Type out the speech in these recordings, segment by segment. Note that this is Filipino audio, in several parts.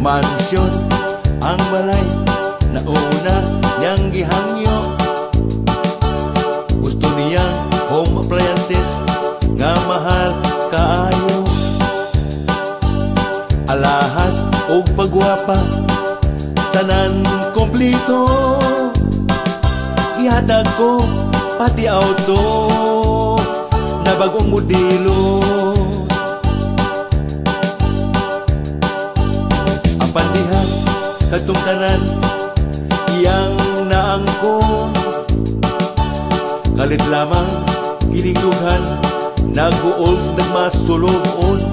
mansyon ang balay na una niyang gihangyo. Gusto niya home appliances nga mahal kaayo. Alahas o pagwapa tanan komplito, ihatag ko pati auto na bagong modelo. Apan diha kadtong tanan iyang naangko, kalit lamang kilingduhan nag-uol nagmasulubon.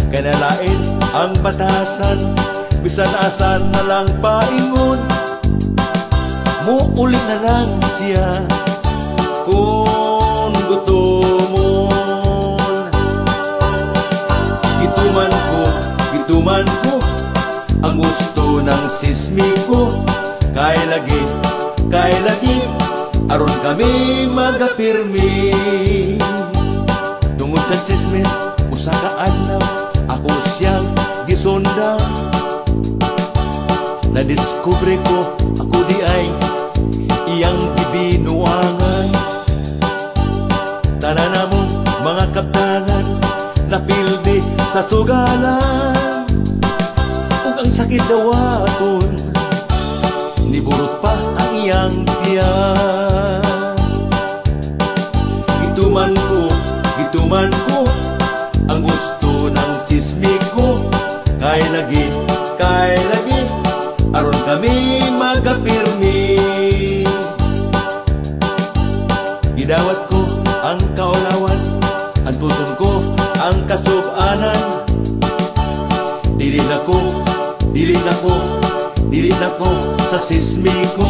Kaya nalain ang batasan, bisan asan na lang paingon. Muulit na lang siya kung gutomon. Gituman ko ang gusto ng sismi ko. Kay lagi aron kami magapirmi. Tungod sa chismis usa ka adlaw ako siyang gisunda. Nadiskubre ko ako di ay iyang gibinuangan. Tanan mo mga kaptanan napildi sa sugalan, ug ang sakit daw aton niburot pa ang iyang tiyan. Gituman ko ang gusto ng sismi ko. Kay lagi aron kami magapirmi. Gidawat ko ang kaulawan, ang tuson ko ang kasub-anan. Dili na ko sa sismi ko.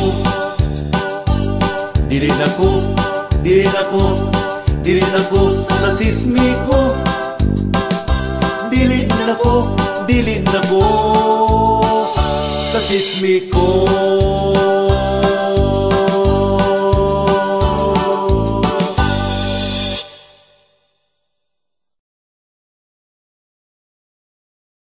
Dili na ko sa sismi ko. Dili na ko